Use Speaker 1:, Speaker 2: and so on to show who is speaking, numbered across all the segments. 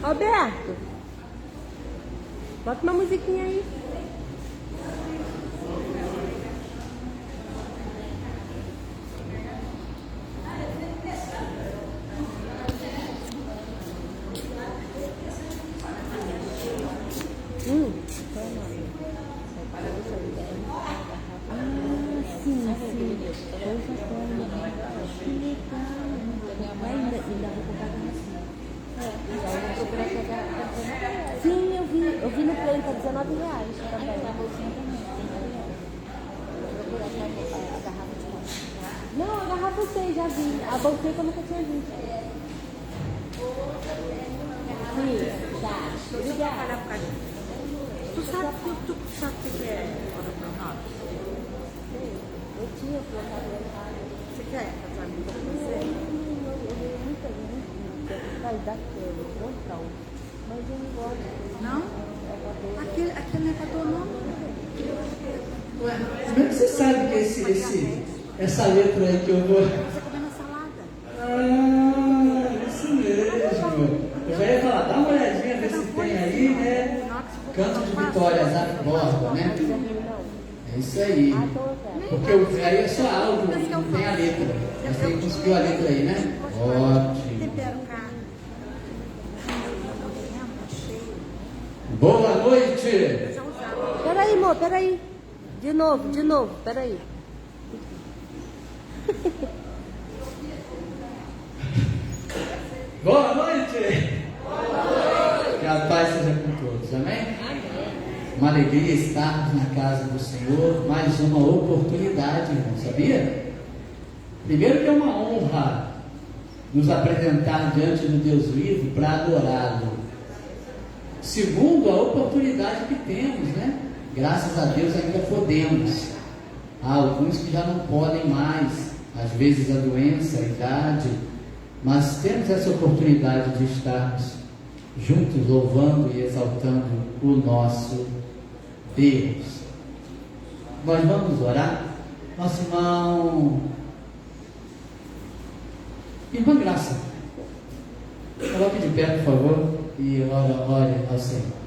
Speaker 1: Alberto, bota uma musiquinha aí. Sim, eu vi no play, tá R$19 também. A bolsinha também. A garrafa de copo. Não, a garrafa eu sei, já vi. A bolsinha que eu nunca tinha visto. Sim, tá. Obrigada.
Speaker 2: Tu sabe o que é ortodoxo?
Speaker 1: Eu tinha colocado lá em casa.
Speaker 2: Você quer fazer uma amiga com você?
Speaker 1: Eu nunca vi. Vai dar frontal. Mas eu não gosto.
Speaker 2: Não? Aqui não é pra tua não.
Speaker 3: Como é que você sabe que essa letra aí que eu vou...
Speaker 2: Você comendo salada.
Speaker 3: Ah, isso mesmo. Eu já ia falar, dá uma olhadinha, ver se tem aí, né? Canto de Vitória, Zac Borba, né? É isso aí. Porque aí é só áudio, não tem a letra. Você conseguiu a letra aí, né? Ótimo.
Speaker 2: Tempero carne.
Speaker 3: Boa noite.
Speaker 1: Peraí, amor, peraí. De novo, peraí.
Speaker 3: Boa noite. Que a paz seja com todos, amém? Uma alegria estarmos na casa do Senhor, mais uma oportunidade, irmão, sabia? Primeiro que é uma honra nos apresentar diante do Deus vivo para adorá-lo. Segundo, a oportunidade que temos, né? Graças a Deus ainda podemos. Há alguns que já não podem mais, às vezes a doença, a idade, mas temos essa oportunidade de estarmos juntos louvando e exaltando o nosso Deus. Nós vamos orar. Nosso irmã Graça, coloque de pé, por favor, e ore ao Senhor.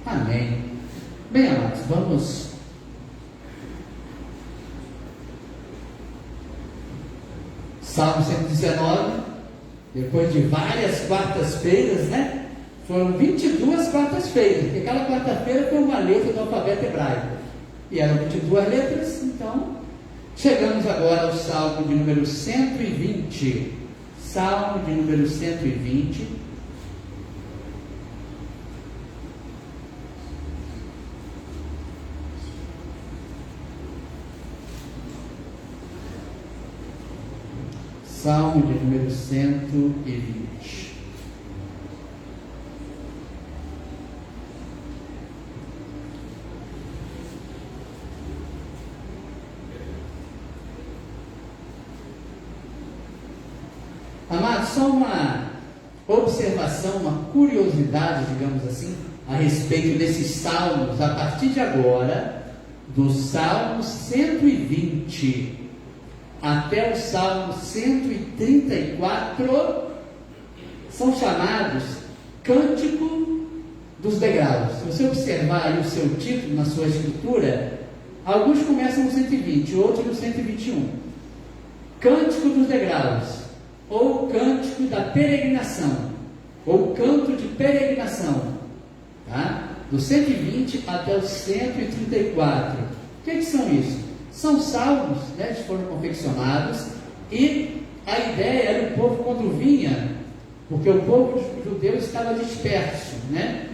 Speaker 3: Amém. Bem, amados, vamos Salmo 119. Depois de várias quartas-feiras, né? Foram 22 quartas-feiras, porque cada quarta-feira foi uma letra do alfabeto hebraico, e eram 22 letras. Então chegamos agora ao Salmo de número 120. Salmo de número 120. Salmo de número 120. Amados, só uma observação, uma curiosidade, digamos assim, a respeito desses salmos, a partir de agora, do Salmo 120 até o Salmo 134, são chamados Cântico dos Degraus. Se você observar aí o seu título na sua escritura, alguns começam no 120, outros no 121. Cântico dos Degraus, ou Cântico da Peregrinação, ou Canto de Peregrinação, tá? Do 120 até o 134. O que são isso? São salmos, né, que foram confeccionados, e a ideia era o povo, quando vinha porque o povo judeu estava disperso, né?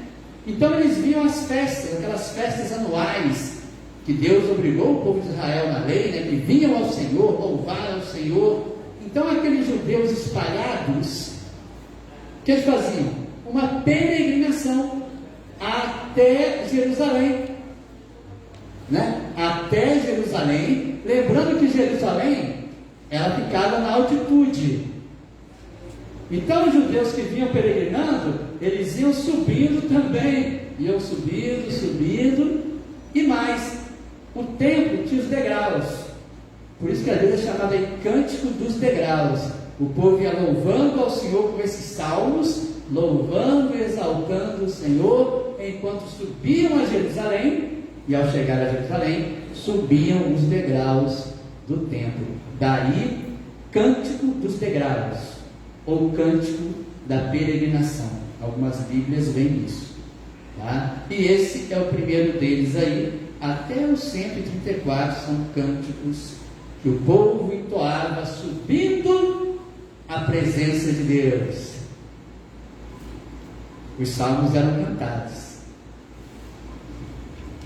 Speaker 3: Então eles viam as festas, aquelas festas anuais, que Deus obrigou o povo de Israel na lei, né? Que vinham ao Senhor, louvar ao Senhor. Então aqueles judeus espalhados, o que eles faziam? Uma peregrinação até Jerusalém, né? Até Jerusalém, lembrando que Jerusalém, ela ficava na altitude. Então os judeus que vinham peregrinando, eles iam subindo também, iam subindo, e mais, o templo tinha os degraus, por isso que às vezes é chamado de Cântico dos Degraus. O povo ia louvando ao Senhor com esses salmos, louvando e exaltando o Senhor, enquanto subiam a Jerusalém, e ao chegar a Jerusalém, subiam os degraus do templo. Daí, Cântico dos Degraus, ou Cântico da Peregrinação. Algumas Bíblias veem isso, tá? E esse é o primeiro deles aí. Até os 134 são cânticos que o povo entoava subindo à presença de Deus. Os salmos eram cantados.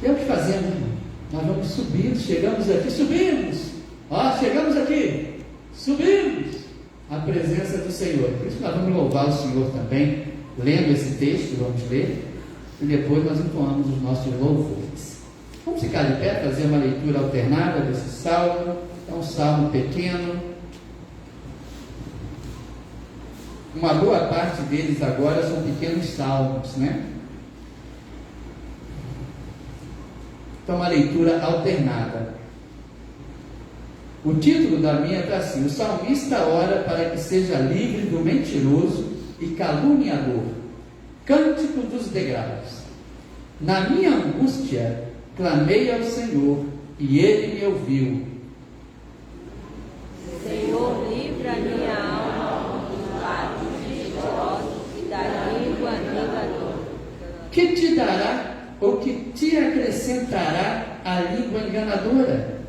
Speaker 3: É o que fazemos, irmão. Nós vamos subindo, chegamos aqui, subimos. Ó, chegamos aqui, subimos à presença do Senhor. Por isso nós vamos louvar o Senhor também, lendo esse texto, vamos ler, e depois nós entoamos os nossos louvores. Vamos ficar de pé, fazer uma leitura alternada desse salmo. É um salmo pequeno. Uma boa parte deles agora são pequenos salmos, né? Então, uma leitura alternada. O título da minha está assim: o salmista ora para que seja livre do mentiroso e caluniador. Cântico dos degraus. Na minha angústia, clamei ao Senhor, e Ele me ouviu.
Speaker 2: Senhor, livra a minha alma dos lábios mentirosos e da língua enganadora.
Speaker 3: Que te dará ou que te acrescentará a língua enganadora?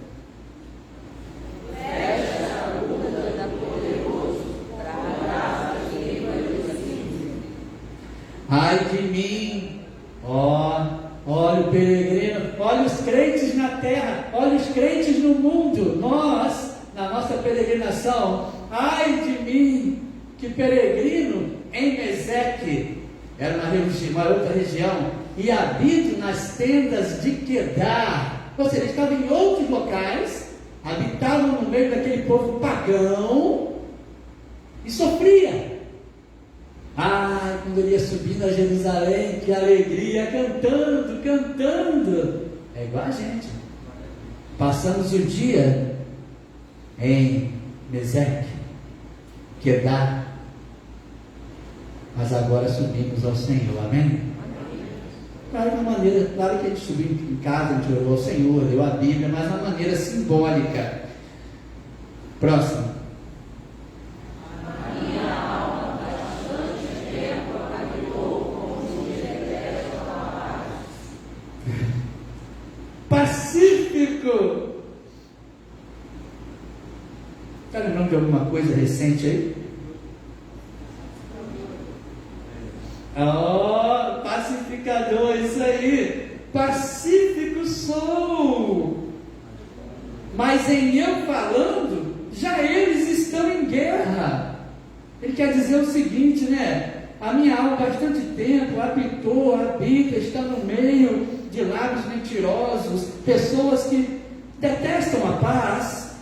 Speaker 2: Fecha a boca da poderoso, traga a língua de.
Speaker 3: Ai de mim, olha o peregrino, olha os crentes na terra, olha os crentes no mundo, nós, na nossa peregrinação, ai de mim, que peregrino em Meseque, era uma outra região, e habito nas tendas de Quedar, ou seja, estavam em outros locais, habitavam no meio daquele povo pagão, e sofria. Ai, quando ele ia subindo a Jerusalém, que alegria, cantando. É igual a gente. Passamos o dia em Meseque, Quedar, mas agora subimos ao Senhor, amém? Claro que a gente subiu em casa, a gente orou ao Senhor, deu a Bíblia, mas de uma maneira simbólica. Próximo. Pacífico. Está lembrando de alguma coisa recente aí? Pacificador, isso aí. Pacífico sou. Mas em eu falando, já eles estão em guerra. Ele quer dizer o seguinte, né? A minha alma há bastante tempo habita, está no meio de lábios mentirosos, pessoas que detestam a paz,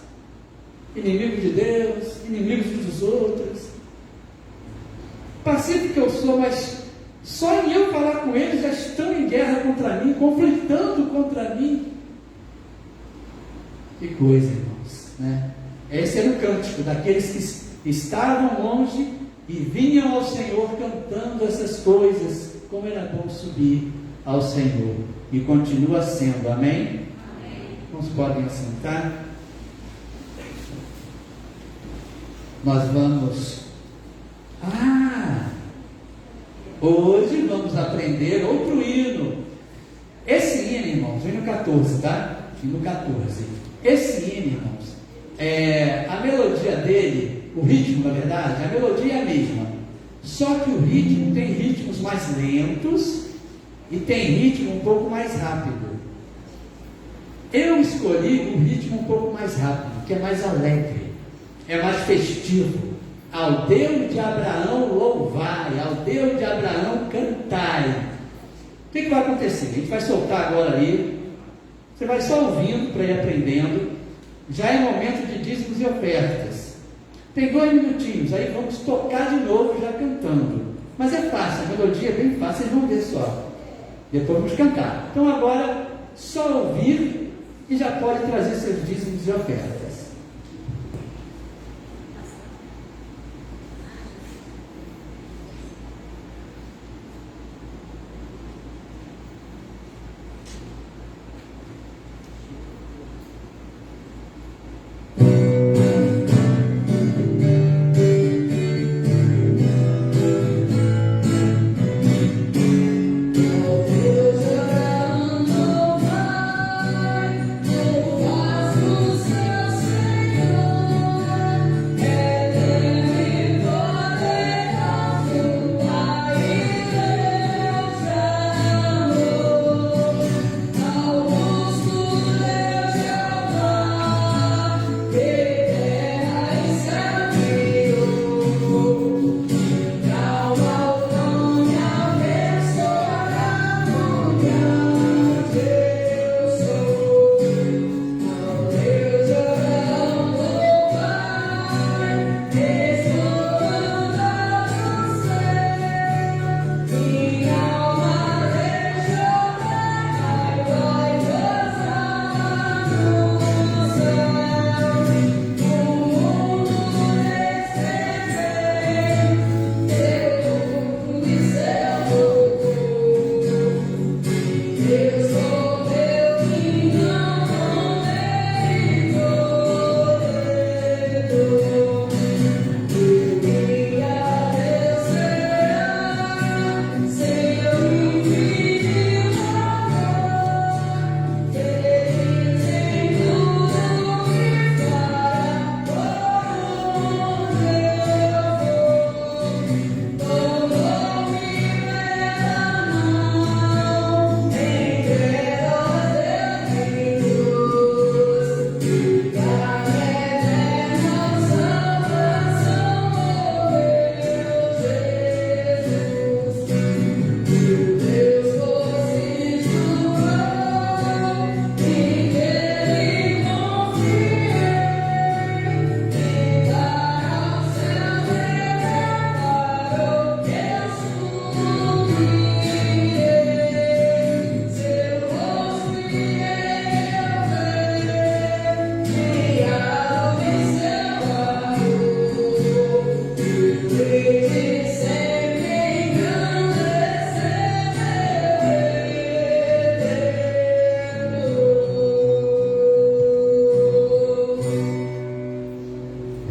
Speaker 3: inimigos de Deus, inimigos dos outros. Pacífico eu sou, mas só em eu falar com eles já estão em guerra contra mim, conflitando contra mim. Que coisa, irmãos, né? Esse era o cântico daqueles que estavam longe e vinham ao Senhor cantando essas coisas. Como era bom subir ao Senhor, e continua sendo, amém? Uns podem assentar. Nós vamos hoje vamos aprender outro hino. Esse hino, irmãos, hino 14, tá? Hino 14. Esse hino, irmãos, a melodia dele, o ritmo, na verdade, a melodia é a mesma, Só que o ritmo tem ritmos mais lentos e tem ritmo um pouco mais rápido. Eu escolhi um ritmo um pouco mais rápido, que é mais alegre, é mais festivo. Ao Deus de Abraão louvai, ao Deus de Abraão cantai. O que vai acontecer? A gente vai soltar agora aí. Você vai só ouvindo para ir aprendendo. Já é momento de dízimos e ofertas. Tem 2 minutinhos, aí vamos tocar de novo já cantando. Mas é fácil, a melodia é bem fácil, vocês vão ver só. Depois vamos cantar. Então agora, só ouvir e já pode trazer seus dízimos e ofertas.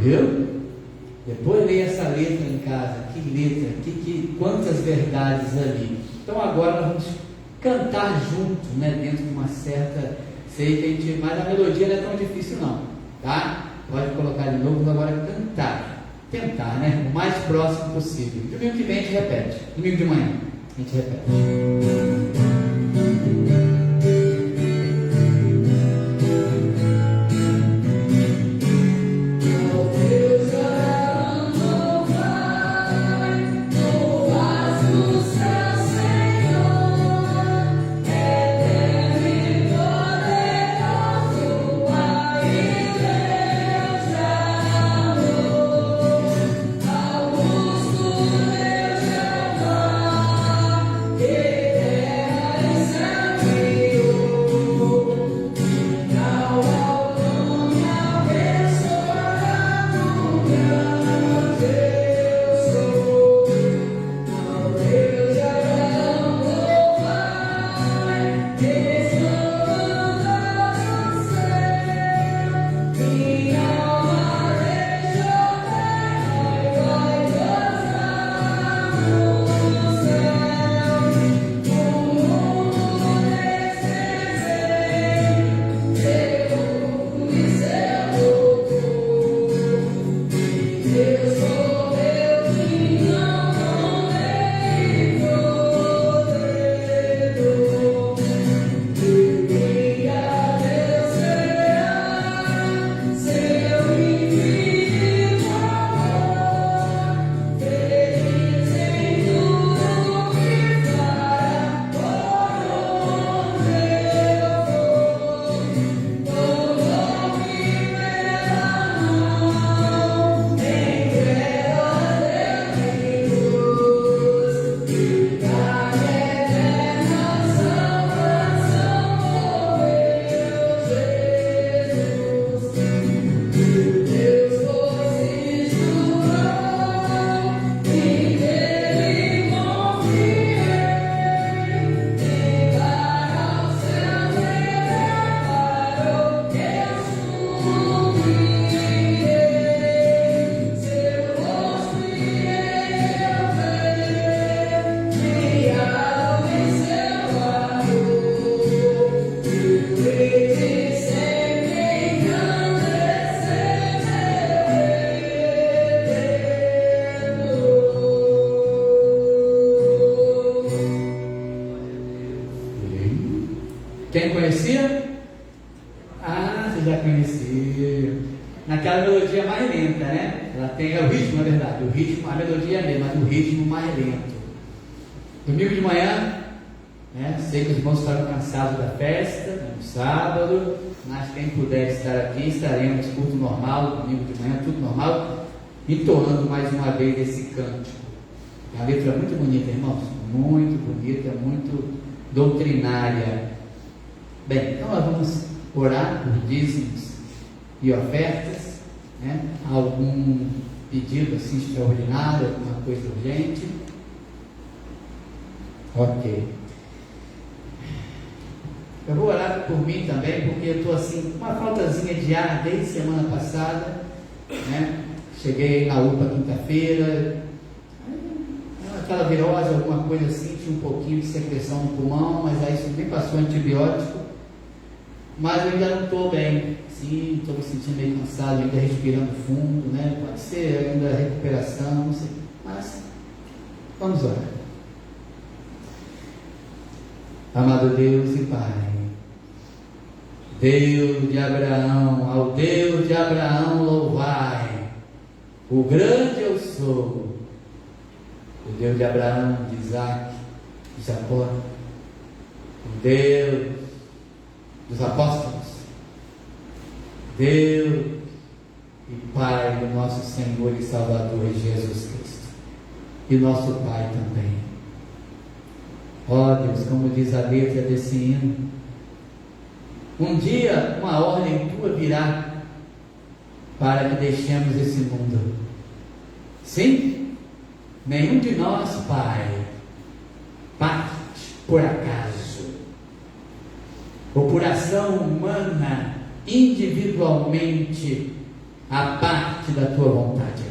Speaker 3: Viu? Depois leia essa letra em casa. Que letra, quantas verdades ali. Então agora nós vamos cantar junto, né? Dentro de uma certa. Sei que a gente. Mas a melodia não é tão difícil não. Tá? Pode colocar de novo, vamos agora cantar. Tentar, né? O mais próximo possível. Domingo que vem a gente repete. Domingo de manhã a gente repete. Alguém conhecia? Ah, você já conhecia. Naquela melodia mais lenta, né? Ela tem o ritmo, na verdade. O ritmo, a melodia é a mesma, mas o ritmo mais lento. Domingo de manhã, né? Sei que os irmãos estavam cansados da festa, no sábado, mas quem puder estar aqui, estaremos culto normal, domingo de manhã, tudo normal, entoando mais uma vez esse cântico. A letra é muito bonita, irmãos, muito bonita, muito doutrinária. Bem, então nós vamos orar por dízimos e ofertas, né? Algum pedido assim extraordinário, alguma coisa urgente? Ok. Eu vou orar por mim também, porque eu estou assim, com uma faltazinha de ar desde semana passada, né? Cheguei na UPA quinta-feira, aquela virose, alguma coisa assim, tinha um pouquinho de secreção no pulmão, mas aí isso nem passou antibiótico, mas eu ainda não estou bem, sim, estou me sentindo meio cansado, ainda respirando fundo, né? Pode ser ainda recuperação, não sei, mas vamos orar. Amado Deus e Pai, Deus de Abraão, ao Deus de Abraão louvai, o grande eu sou, o Deus de Abraão, de Isaac, de Jacó, o Deus dos apóstolos, Deus e Pai do nosso Senhor e Salvador Jesus Cristo, e nosso Pai também. Ó Deus, como diz a letra desse hino, um dia uma ordem tua virá para que deixemos esse mundo. Sim, nenhum de nós, Pai, parte por acaso, ou por ação humana, individualmente, a parte da tua vontade.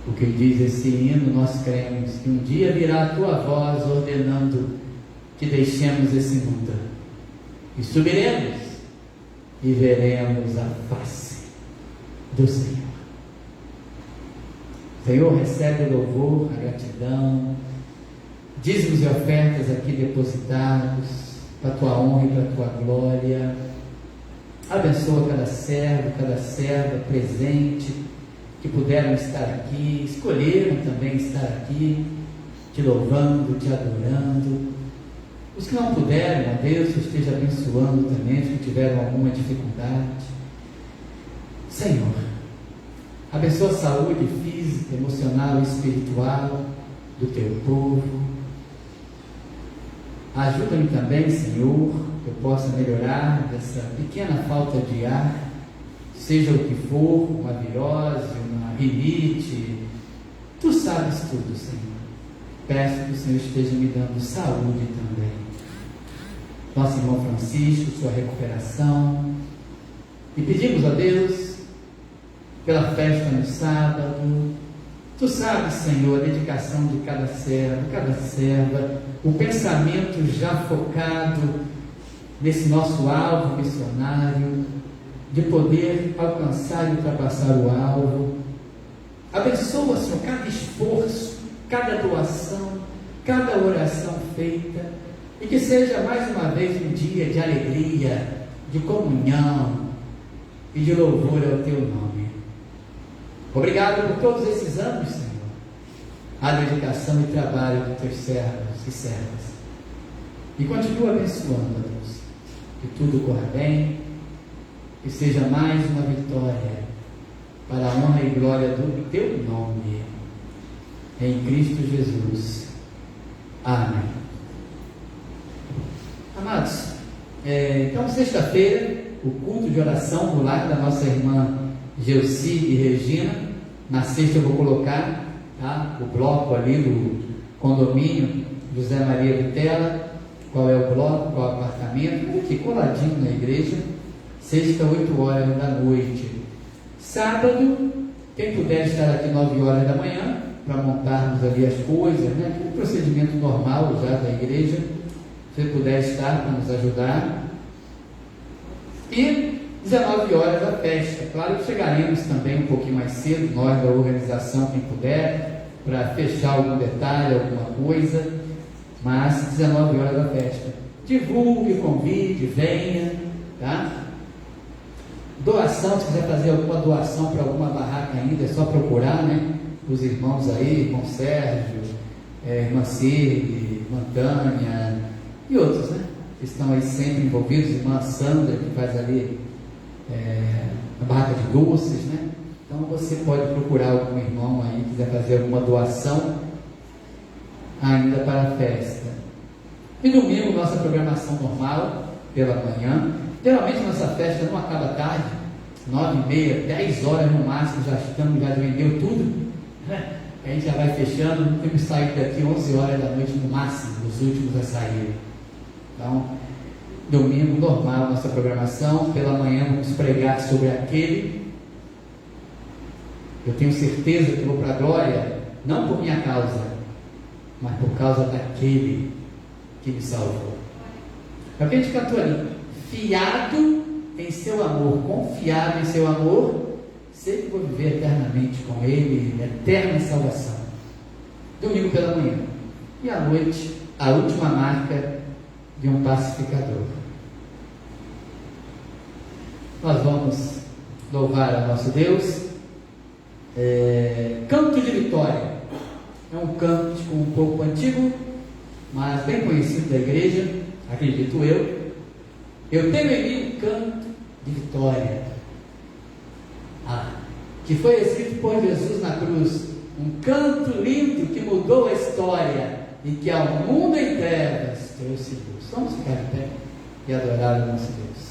Speaker 3: O que diz esse hino, nós cremos que um dia virá a tua voz ordenando que deixemos esse mundo e subiremos e veremos a face do Senhor. Senhor, recebe o louvor, a gratidão, dízimos e ofertas aqui depositados para a tua honra e para a tua glória. Abençoa cada servo, cada serva presente, que puderam estar aqui, escolheram também estar aqui, te louvando, te adorando. Os que não puderam, ó Deus, que esteja abençoando também, os que tiveram alguma dificuldade. Senhor, abençoa a saúde física, emocional e espiritual do teu povo. Ajuda-me também, Senhor, que eu possa melhorar dessa pequena falta de ar, seja o que for, uma virose, uma rinite, tu sabes tudo, Senhor. Peço que o Senhor esteja me dando saúde também. Nosso irmão Francisco, sua recuperação. E pedimos a Deus pela festa no sábado. Tu sabes, Senhor, a dedicação de cada servo, cada serva, o pensamento já focado nesse nosso alvo missionário, de poder alcançar e ultrapassar o alvo. Abençoa, Senhor, cada esforço, cada doação, cada oração feita, e que seja mais uma vez um dia de alegria, de comunhão e de louvor ao teu nome. Obrigado por todos esses anos, Senhor, a dedicação e trabalho dos teus servos e servas, e continua abençoando, Deus, que tudo corra bem, que seja mais uma vitória para a honra e glória do teu nome, em Cristo Jesus. Amém. Amados, então sexta-feira, o culto de oração no lar da nossa irmã Gelsi e Regina. Na sexta eu vou colocar, tá, o bloco ali do condomínio José Maria Vitela. Qual é o bloco, qual é o apartamento, aqui coladinho na igreja. Sexta, 8 horas da noite. Sábado, quem puder estar aqui 9 horas da manhã, para montarmos ali as coisas, né? Aquele procedimento normal já da igreja. Se você puder estar para nos ajudar. E 19 horas da festa. Claro que chegaremos também um pouquinho mais cedo, nós da organização, quem puder, para fechar algum detalhe, alguma coisa. Mas 19 horas da festa. divulgue, convide, venha, tá? Doação, se quiser fazer alguma doação para alguma barraca ainda, é só procurar, né? Os irmãos aí, irmão Sérgio, irmã Cirne, irmã Tânia e outros, né? Que estão aí sempre envolvidos, irmã Sandra, que faz ali a barraca de doces, né? Então você pode procurar algum irmão aí que quiser fazer alguma doação ainda para a festa. E domingo, nossa programação normal, pela manhã. Geralmente nossa festa não acaba tarde, 9h30, 10 horas no máximo, já vendeu tudo, né? A gente já vai fechando, temos saído daqui 11 horas da noite no máximo, os últimos a sair. Então, domingo normal, nossa programação. Pela manhã vamos pregar sobre aquele. Eu tenho certeza que vou para a glória, não por minha causa, mas por causa daquele que me salvou. É o que a gente cantou ali. Fiado em seu amor, confiado em seu amor, sei que vou viver eternamente com ele, eterna salvação. Domingo pela manhã. E à noite, a última marca de um pacificador. Nós vamos louvar a nosso Deus. Canto de Vitória. É um cântico um pouco antigo, mas bem conhecido da igreja, acredito eu. Eu tenho em mim um canto de vitória, que foi escrito por Jesus na cruz. Um canto lindo que mudou a história e que ao mundo em trevas trouxe luz. Vamos ficar em pé e adorar o nosso Deus.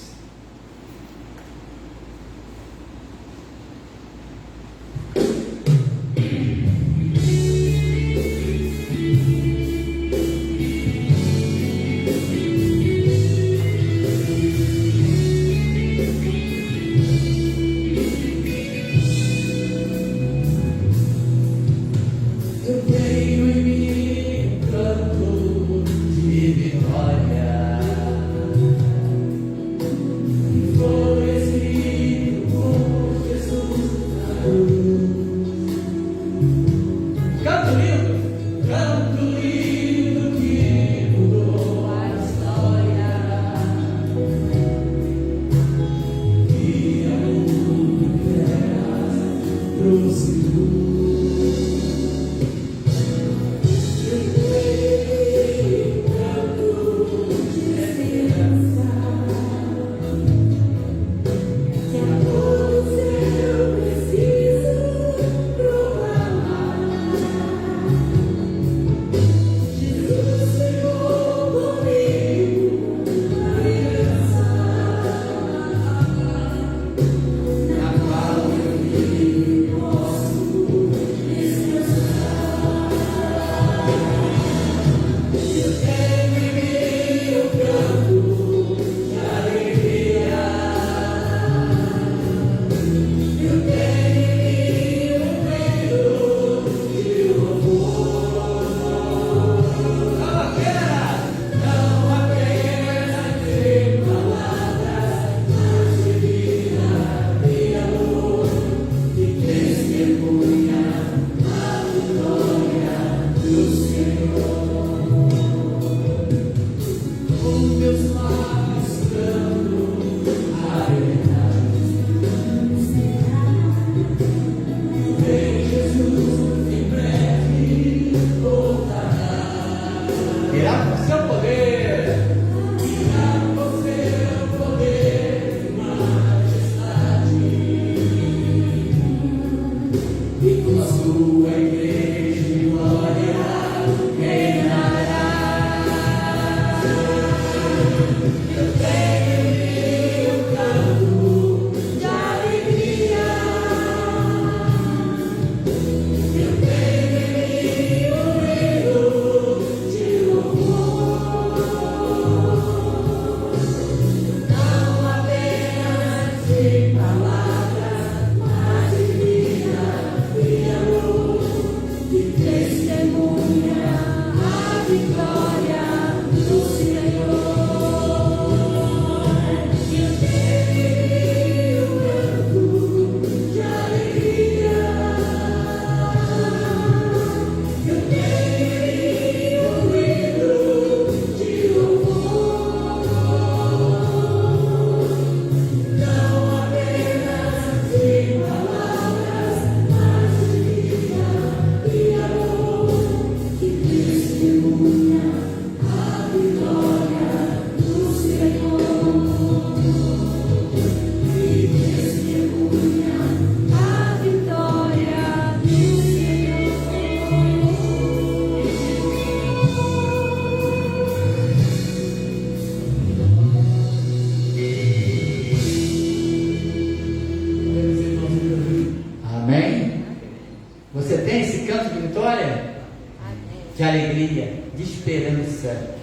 Speaker 3: Você tem esse canto de vitória?
Speaker 2: Amém.
Speaker 3: De alegria, de esperança,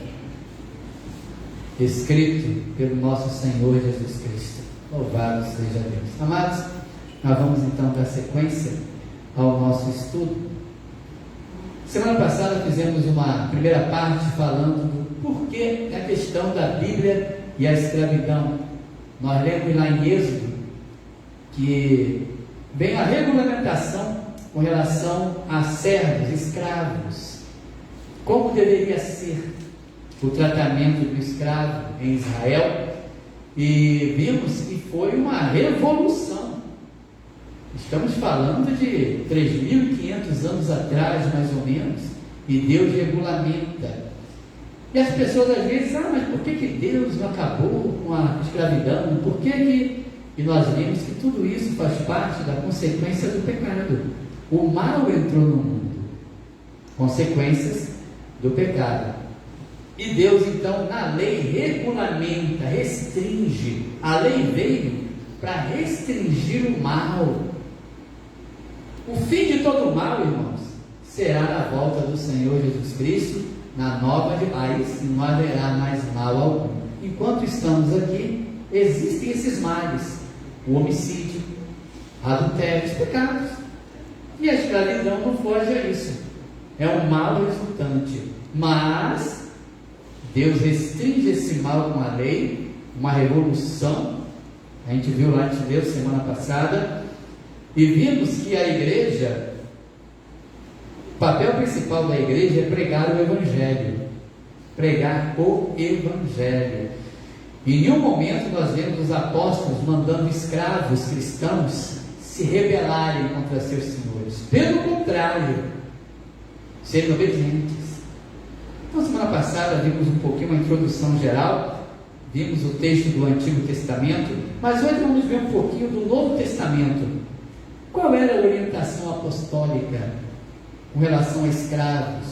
Speaker 3: escrito pelo nosso Senhor Jesus Cristo. Louvado seja Deus. Amados, nós vamos então dar sequência ao nosso estudo. Semana passada fizemos uma primeira parte falando do porquê a questão da Bíblia e a escravidão. Nós lemos lá em Êxodo que vem a regulamentação com relação a servos, escravos, como deveria ser o tratamento do escravo em Israel, e vimos que foi uma revolução. Estamos falando de 3.500 anos atrás, mais ou menos, e Deus regulamenta. E as pessoas às vezes, mas por que Deus não acabou com a escravidão? Por que E nós vimos que tudo isso faz parte da consequência do pecado. O mal entrou no mundo, consequências do pecado. E Deus então na lei regulamenta, restringe. A lei veio para restringir o mal. O fim de todo mal, irmãos, será na volta do Senhor Jesus Cristo, na nova de paz, e não haverá mais mal algum. Enquanto estamos aqui, existem esses males: o homicídio, adultério, os pecados. E a escravidão não foge a isso. É um mal resultante. Mas Deus restringe esse mal com a lei, uma revolução. A gente viu lá, a gente leu semana passada, e vimos que a igreja, o papel principal da igreja é pregar o Evangelho. Pregar o Evangelho. Em nenhum momento nós vemos os apóstolos mandando escravos cristãos se rebelarem contra seus senhores. Pelo contrário, serem obedientes. Então, semana passada vimos um pouquinho uma introdução geral, vimos o texto do Antigo Testamento, mas hoje vamos ver um pouquinho do Novo Testamento. Qual era a orientação apostólica com relação a escravos,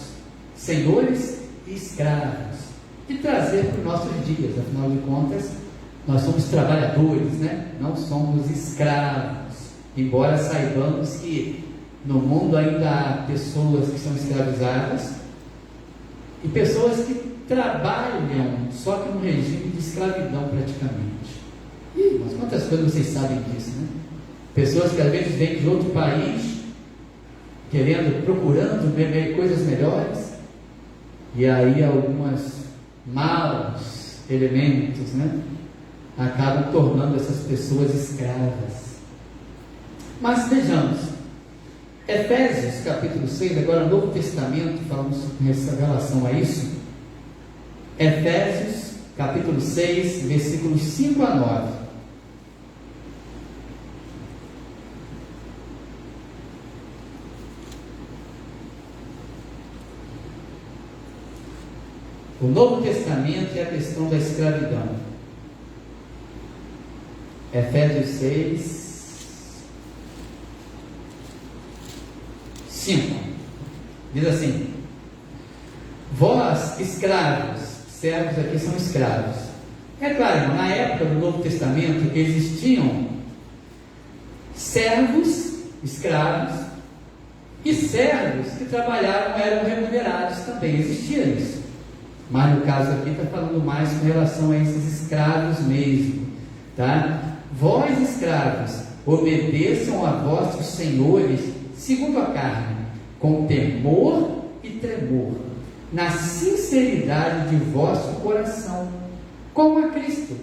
Speaker 3: senhores e escravos? E trazer para os nossos dias, afinal de contas, nós somos trabalhadores, né? Não somos escravos, embora saibamos que no mundo ainda há pessoas que são escravizadas e pessoas que trabalham, só que no regime de escravidão praticamente. Mas quantas coisas vocês sabem disso, né? Pessoas que às vezes vêm de outro país, procurando coisas melhores, e aí algumas maus elementos, né, acabam tornando essas pessoas escravas. Mas vejamos, Efésios capítulo 6, agora Novo Testamento, falamos com relação a isso. Efésios capítulo 6, versículos 5 a 9. O Novo Testamento é a questão da escravidão. Efésios 6, 5. Diz assim: vós, escravos, servos aqui são escravos. É claro, irmão, na época do Novo Testamento existiam servos, escravos, e servos que trabalhavam eram remunerados também. Existia isso. Mas no caso aqui está falando mais com relação a esses escravos mesmo, tá? Vós, escravos, obedeçam a vossos senhores segundo a carne, com temor e tremor, na sinceridade de vosso coração, como a Cristo,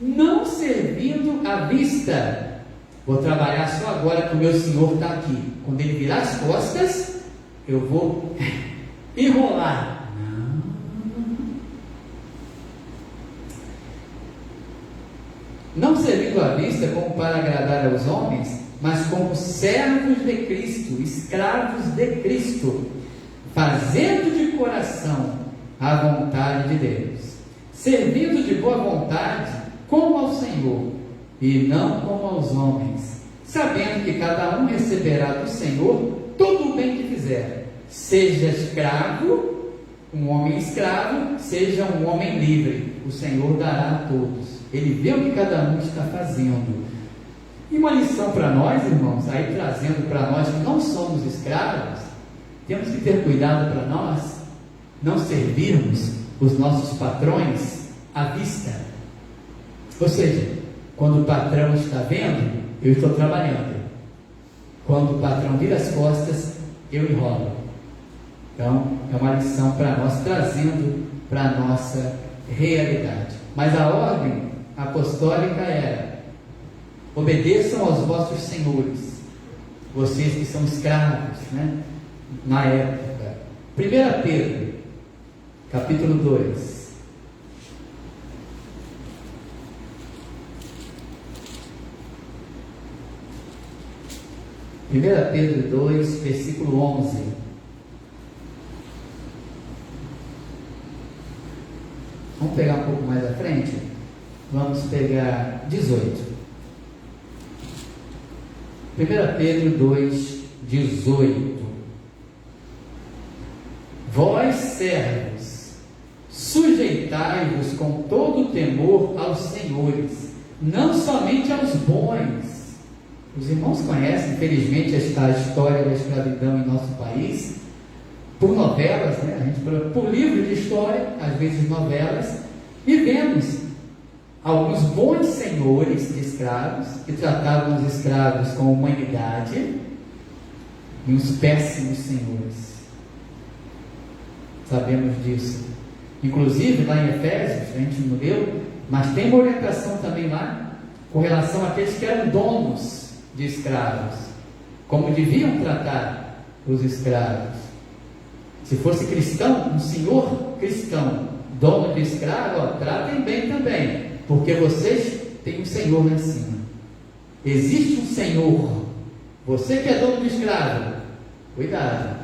Speaker 3: não servindo à vista. Vou trabalhar só agora que o meu Senhor está aqui. Quando Ele virar as costas, eu vou enrolar. Não servindo à vista como para agradar aos homens, mas como servos de Cristo, escravos de Cristo, fazendo de coração a vontade de Deus, servindo de boa vontade como ao Senhor, e não como aos homens, sabendo que cada um receberá do Senhor todo o bem que fizer, seja escravo, um homem escravo, seja um homem livre, o Senhor dará a todos. Ele vê o que cada um está fazendo. E uma lição para nós, irmãos, aí trazendo para nós que não somos escravos, temos que ter cuidado para nós não servirmos os nossos patrões à vista. Ou seja, quando o patrão está vendo, eu estou trabalhando. Quando o patrão vira as costas, eu enrolo. Então, é uma lição para nós, trazendo para a nossa realidade. Mas a ordem apostólica era: obedeçam aos vossos senhores, vocês que são escravos, né? Na época. 1 Pedro, capítulo 2. 1 Pedro 2, versículo 11. Vamos pegar um pouco mais à frente? Vamos pegar 18. 1 Pedro 2, 18. Vós, servos, sujeitai-vos com todo o temor aos senhores, não somente aos bons. Os irmãos conhecem, infelizmente, esta história da escravidão em nosso país, por novelas, né? A gente, por livros de história, às vezes novelas, e vemos alguns bons senhores de escravos, que tratavam os escravos com humanidade, e uns péssimos senhores. Sabemos disso. Inclusive, lá em Efésios, a gente não leu, mas tem uma orientação também lá, com relação àqueles que eram donos de escravos, como deviam tratar os escravos. Se fosse cristão, um senhor cristão, dono de escravo, ó, tratem bem também, porque vocês têm um senhor lá em cima. Existe um senhor. Você que é dono de escravo, cuidado,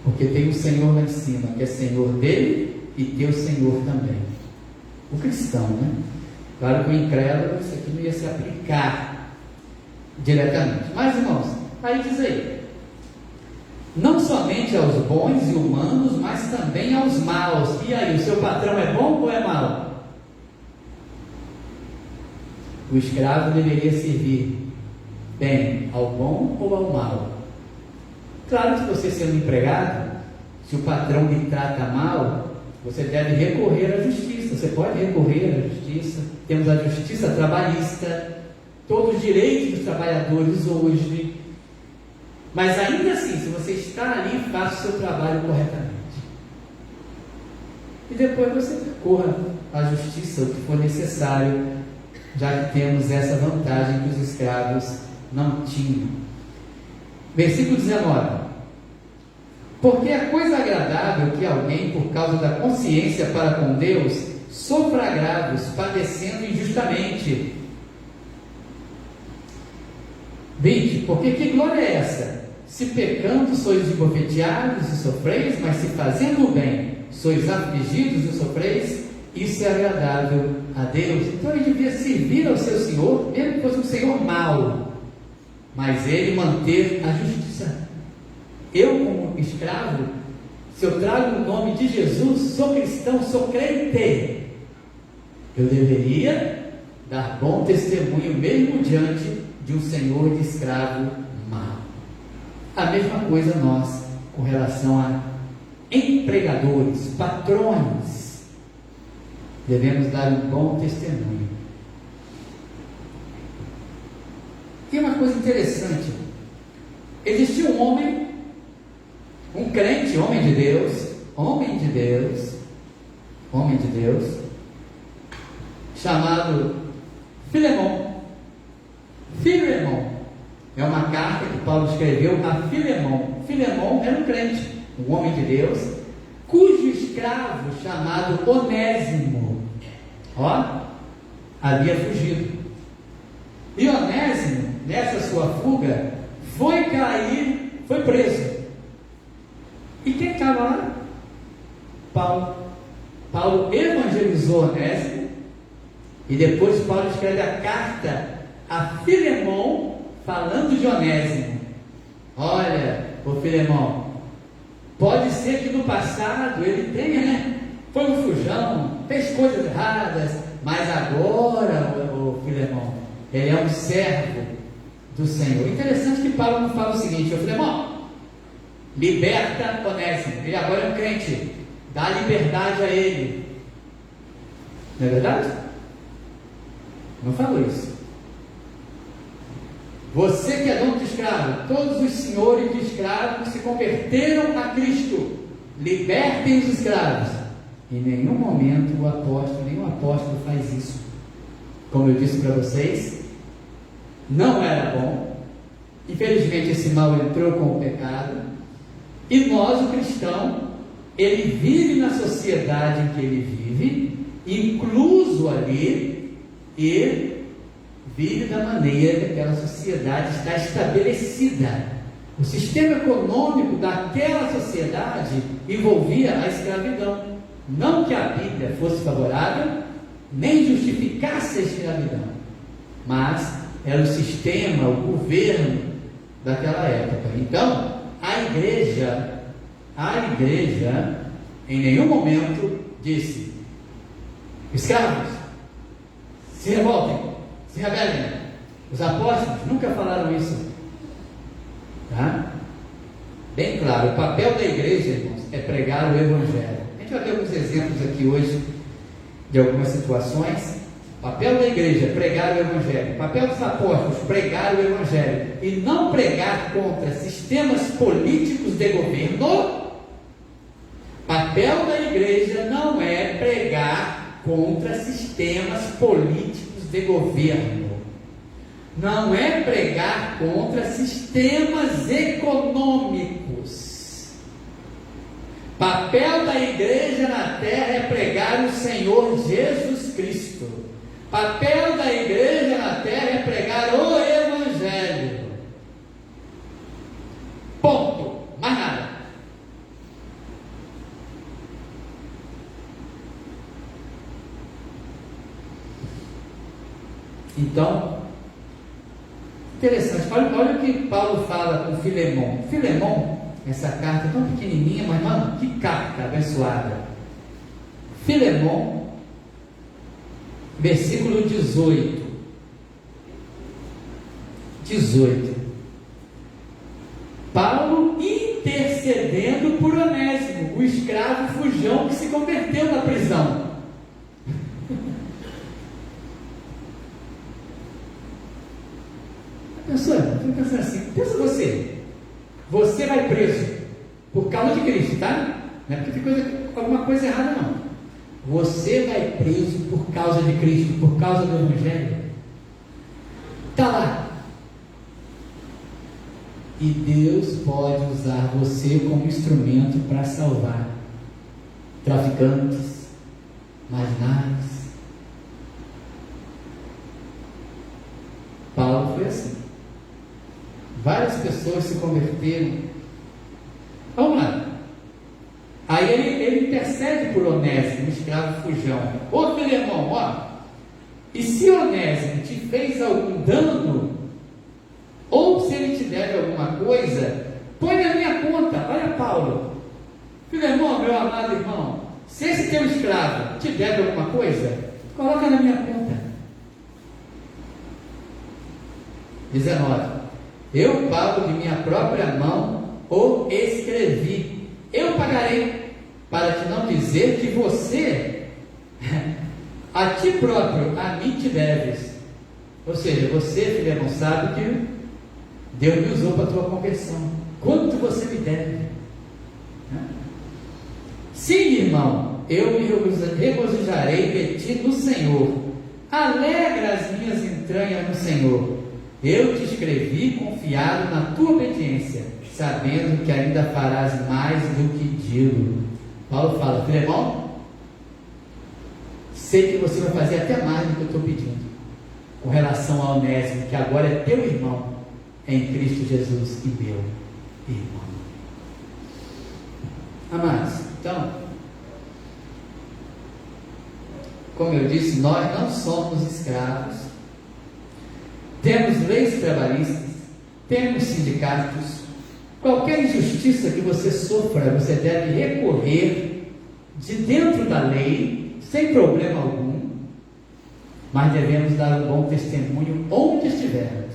Speaker 3: porque tem um senhor lá em cima, que é senhor dele e teu senhor também. O cristão, né? Claro que o incrédulo, isso aqui não ia se aplicar diretamente. Mas, irmãos, aí diz aí: não somente aos bons e humanos, mas também aos maus. E aí, o seu patrão é bom ou é mau? O escravo deveria servir bem ao bom ou ao mau? Claro que você, sendo empregado, se o patrão lhe trata mal, você deve recorrer à justiça. Você pode recorrer à justiça. Temos a justiça trabalhista, todos os direitos dos trabalhadores hoje. Mas ainda assim, se você está ali, faça o seu trabalho corretamente. E depois você recorra à justiça, o que for necessário, já que temos essa vantagem que os escravos não tinham. Versículo 19. Porque é coisa agradável que alguém, por causa da consciência para com Deus, sofra agravos, padecendo injustamente. 20. Porque que glória é essa? Se pecando sois esbofeteados e sofreis, mas se fazendo o bem sois afligidos e sofreis, isso é agradável a Deus. Então ele devia servir ao seu Senhor, mesmo que fosse um Senhor mau, mas ele manter a justiça. Eu, como escravo, se eu trago o nome de Jesus, sou cristão, sou crente, eu deveria dar bom testemunho mesmo diante de um senhor de escravo mau. A mesma coisa nós, com relação a empregadores, patrões, devemos dar um bom testemunho. E uma coisa interessante: existia um homem, um crente, homem de Deus, chamado Filemão. É uma carta que Paulo escreveu a Filemão. Filemão era um crente, um homem de Deus, cujo escravo, chamado Onésimo, havia fugido. E Onésimo, nessa sua fuga, foi preso. E quem estava lá? Paulo. Paulo evangelizou Onésimo, e depois Paulo escreve a carta a Filemão, falando de Onésimo. Olha, ô Filemão, pode ser que no passado ele tenha, foi um fujão, fez coisas erradas, mas agora, ô Filemão, ele é um servo do Senhor. Interessante que Paulo não fala o seguinte: eu falei, irmão, liberta Onésimo, ele agora é um crente, dá liberdade a ele. Não é verdade? Não falou isso. Você que é dono de escravo, todos os senhores de escravos se converteram a Cristo, libertem os escravos. Em nenhum momento nenhum apóstolo faz isso. Como eu disse para vocês, não era bom. Infelizmente esse mal entrou com o pecado. E nós, o cristão, ele vive na sociedade em que ele vive, incluso ali, e vive da maneira que aquela sociedade está estabelecida. O sistema econômico daquela sociedade envolvia a escravidão. Não que a Bíblia fosse favorável, nem justificasse a escravidão, mas era o sistema, o governo daquela época. Então, a igreja, em nenhum momento disse: escravos, se revoltem, se rebelem. Os apóstolos nunca falaram isso. Tá? Bem claro, o papel da igreja, irmãos, é pregar o Evangelho. A gente vai ter alguns exemplos aqui hoje de algumas situações. O papel da igreja é pregar o Evangelho. O papel dos apóstolos, pregar o Evangelho. E não pregar contra sistemas políticos de governo. O papel da igreja não é pregar contra sistemas políticos de governo. Não é pregar contra sistemas econômicos. Papel da igreja na terra é pregar o Senhor Jesus Cristo. Papel da igreja na terra é pregar o Evangelho. Ponto. Mais nada. Então, interessante, olha o que Paulo fala com Filemon. Filemon, essa carta tão pequenininha, mas mano, que carta abençoada. Filemon, versículo 18. Paulo intercedendo por Onésimo, o escravo fujão que se converteu na prisão. Pessoal, estou pensando assim, pensa você vai preso por causa de Cristo, tá? Não é porque tem alguma coisa errada, não. Você vai preso por causa de Cristo, por causa do Evangelho. Está lá. E Deus pode usar você como instrumento para salvar traficantes, marginais. Paulo foi assim. Várias pessoas se converteram. Vamos lá. Aí ele intercede por Onésimo, um escravo fujão. Ô Filemão, ó. E se Onésimo te fez algum dano, ou se ele te deve alguma coisa, põe na minha conta. Olha Paulo. Filemão, meu amado irmão, se esse teu escravo te deve alguma coisa, coloca na minha conta. 19. Eu, Paulo, de minha própria mão, o escrevi. Eu pagarei, para te não dizer que você, a ti próprio, a mim te deves. Ou seja, você, Filemão, sabe que Deus me usou para a tua conversão. Quanto você me deve? Sim, irmão, eu me regozijarei de ti no Senhor. Alegra as minhas entranhas no Senhor. Eu te escrevi confiado na tua obediência, sabendo que ainda farás mais do que digo. Paulo fala: Filemão, sei que você vai fazer até mais do que eu estou pedindo, com relação a Onésimo, que agora é teu irmão em Cristo Jesus e meu irmão. Amados, então, como eu disse, nós não somos escravos. Temos leis trabalhistas, temos sindicatos. Qualquer injustiça que você sofra, você deve recorrer de dentro da lei, sem problema algum. mas devemos dar um bom testemunho onde estivermos,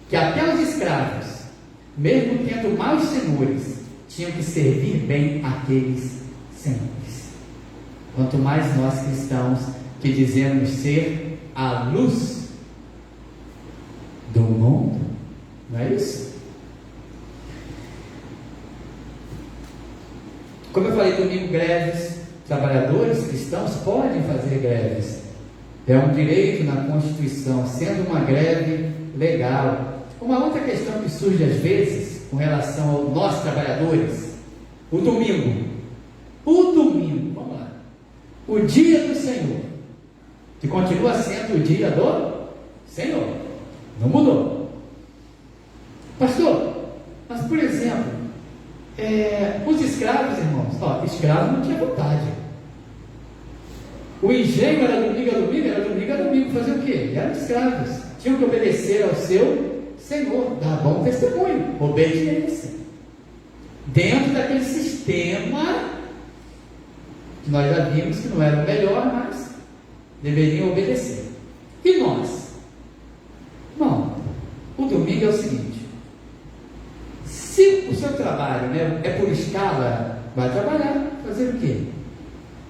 Speaker 3: que até os escravos, mesmo tendo maus senhores, tinham que servir bem aqueles senhores. Quanto mais nós cristãos, que dizemos ser a luz do mundo, não é isso? Como eu falei domingo, greves, trabalhadores cristãos podem fazer greves, é um direito na Constituição, sendo uma greve legal. Uma outra questão que surge às vezes, com relação aos nossos trabalhadores, o domingo, vamos lá, o dia do Senhor, que continua sendo o dia do Senhor, não mudou. Pastor, mas por exemplo, os escravos, irmãos, escravo não tinha vontade. O engenho era domingo a domingo, era domingo a domingo, fazer o quê? Eram escravos, tinham que obedecer ao seu Senhor, dar bom testemunho, obediência, dentro daquele sistema que nós já vimos que não era o melhor, mas deveriam obedecer. E nós? Não, o domingo é o seguinte: se o seu trabalho, né, é por escala, vai trabalhar, fazer o quê?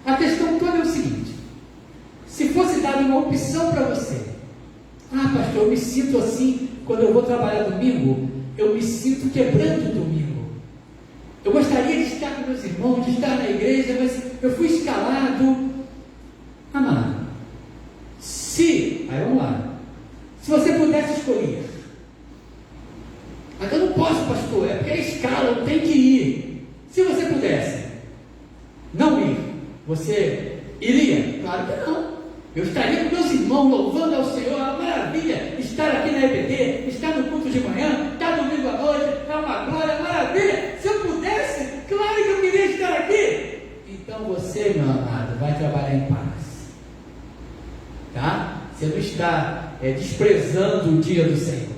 Speaker 3: A questão toda é o seguinte: se fosse dada uma opção para você, pastor, eu me sinto assim, quando eu vou trabalhar domingo, eu me sinto quebrando o domingo. Eu gostaria de estar com meus irmãos, de estar na igreja, mas eu fui escalado. Amado, aí vamos lá, se você pudesse escolher, mas eu não posso, pastor, é porque é escala, eu tenho que ir. Se você pudesse não ir, você iria? Claro que não. Eu estaria com meus irmãos louvando ao Senhor, a maravilha, estar aqui na EBD, estar no culto de manhã, estar domingo à noite, é uma glória, maravilha. Se eu pudesse, claro que eu queria estar aqui. Então você, meu amado, vai trabalhar em paz, tá? Você não está desprezando o dia do Senhor.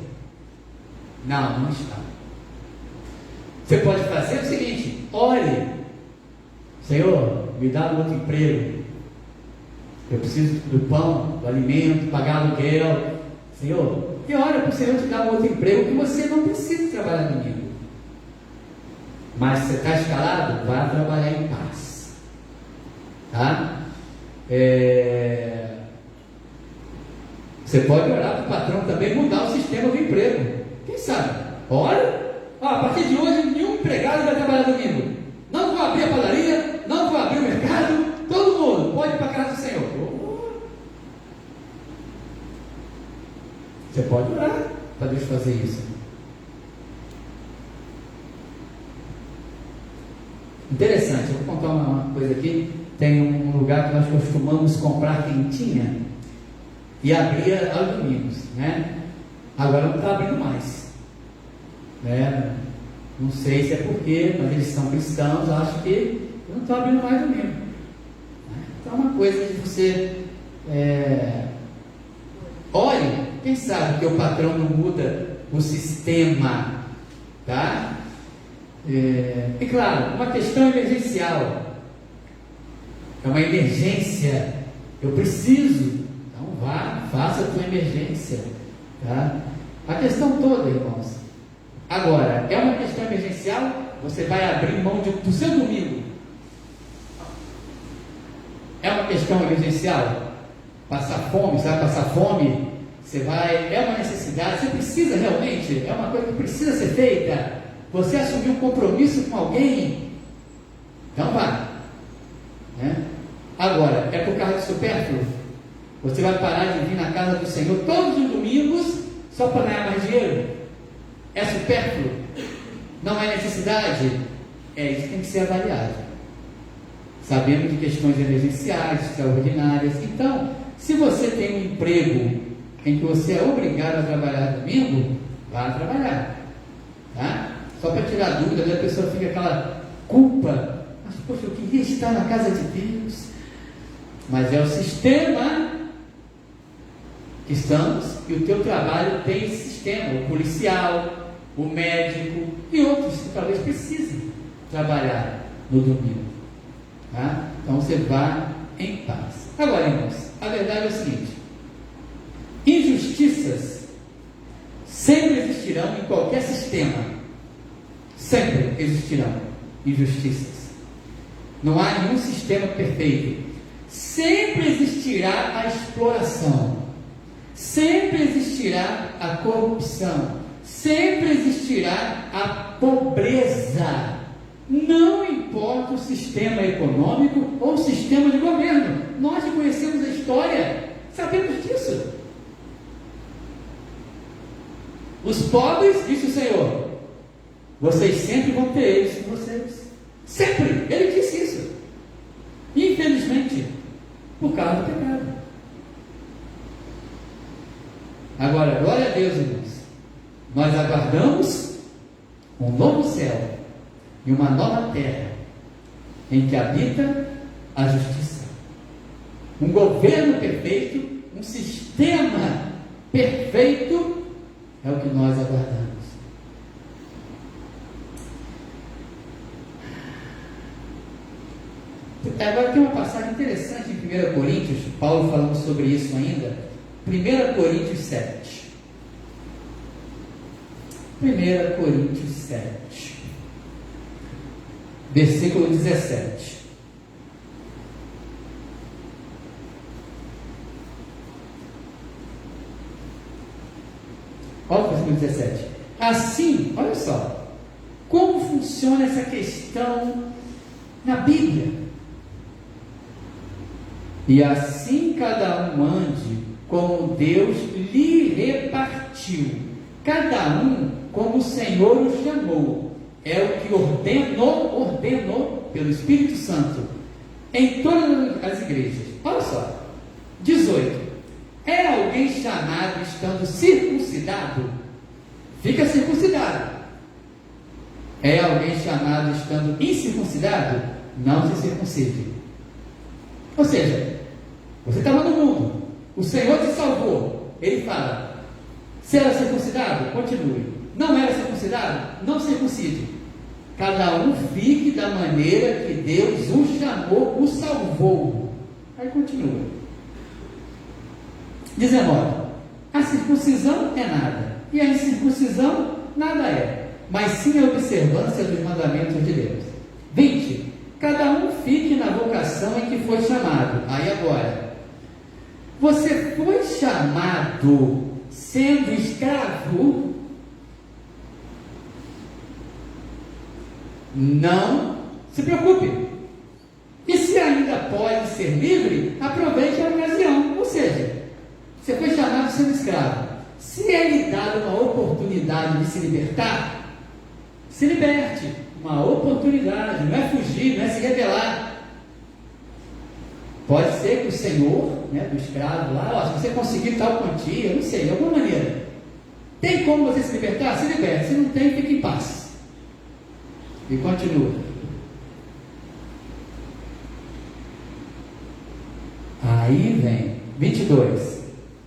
Speaker 3: Não está. Você pode fazer o seguinte: ore, Senhor, me dá um outro emprego, eu preciso do pão, do alimento, pagar aluguel, Senhor, e ora para o Senhor te dar um outro emprego, que você não precisa trabalhar domingo. Mas se você está escalado, vá trabalhar em paz, tá? Você pode orar para o patrão também mudar o sistema do emprego. Quem sabe? Ora, a partir de hoje nenhum empregado vai trabalhar domingo. Não vou abrir a padaria, não vou abrir o mercado, todo mundo pode ir para a casa do Senhor. Você pode orar para Deus fazer isso. Interessante, eu vou contar uma coisa aqui. Tem um lugar que nós costumamos comprar quentinha e abria aos domingos, né? Agora não está abrindo mais, né? Não sei se é porque, mas eles são cristãos, acho que não está abrindo mais domingo. Então é uma coisa de você ore, quem sabe que o patrão não muda o sistema, tá? E claro, uma questão emergencial, é uma emergência, eu preciso, então vá, faça a tua emergência, tá? A questão toda, irmãos, agora, é uma questão emergencial, você vai abrir mão do seu domingo. É uma questão emergencial, passar fome, você vai passar fome, você vai, é uma necessidade, você precisa realmente, é uma coisa que precisa ser feita, você assumiu um compromisso com alguém, então vá, né? Agora, é por causa de supérfluo? Você vai parar de vir na casa do Senhor todos os domingos só para ganhar mais dinheiro? É supérfluo? Não é necessidade? Isso tem que ser avaliado, sabendo de questões emergenciais, extraordinárias. Então, se você tem um emprego em que você é obrigado a trabalhar domingo, vá trabalhar, tá? Só para tirar dúvida, a pessoa fica aquela culpa, mas poxa, eu queria estar na casa de Deus, mas é o sistema que estamos, e o teu trabalho tem esse sistema, o policial, o médico e outros que talvez precisem trabalhar no domingo, tá? Então você vá em paz. Agora, irmãos, a verdade é o seguinte: injustiças sempre existirão em qualquer sistema. Sempre existirão injustiças. Não há nenhum sistema perfeito. Sempre existirá a exploração. Sempre existirá a corrupção. Sempre existirá a pobreza. Não importa o sistema econômico ou o sistema de governo. Nós que conhecemos a história, sabemos disso. Os pobres, disse o Senhor, vocês sempre vão ter eles com vocês. Sempre! Ele disse isso. Infelizmente, por causa do pecado. Agora, glória a Deus, irmãos. Nós aguardamos um novo céu e uma nova terra em que habita a justiça. Um governo perfeito, um sistema perfeito é o que nós aguardamos. Agora tem uma passagem interessante em 1 Coríntios, Paulo falando sobre isso ainda. 1 Coríntios 7. 1 Coríntios 7, versículo 17. Olha o versículo 17. Assim, olha só, como funciona essa questão na Bíblia. E assim cada um ande como Deus lhe repartiu, cada um como o Senhor o chamou, é o que ordenou pelo Espírito Santo em todas as igrejas. Olha só, 18. É alguém chamado estando circuncidado? Fica circuncidado. É alguém chamado estando incircuncidado? Não se circuncide. Ou seja, você estava no mundo, o Senhor te salvou. Ele fala: se era circuncidado, continue. Não era circuncidado, não circuncide. Cada um fique da maneira que Deus o chamou, o salvou. Aí continua. 19. A circuncisão é nada, e a incircuncisão nada é, mas sim a observância dos mandamentos de Deus. 20. Cada um fique na vocação em que foi chamado. Aí agora, você foi chamado sendo escravo? Não se preocupe. E se ainda pode ser livre, aproveite a ocasião. Ou seja, você foi chamado sendo escravo. Se é lhe dado uma oportunidade de se libertar, se liberte. Uma oportunidade, não é fugir, não é se rebelar. Pode ser que o senhor, do escravo lá, se você conseguir tal quantia, não sei, de alguma maneira. Tem como você se libertar? Se liberte. Se não tem, fique em paz. E continua. Aí vem 22.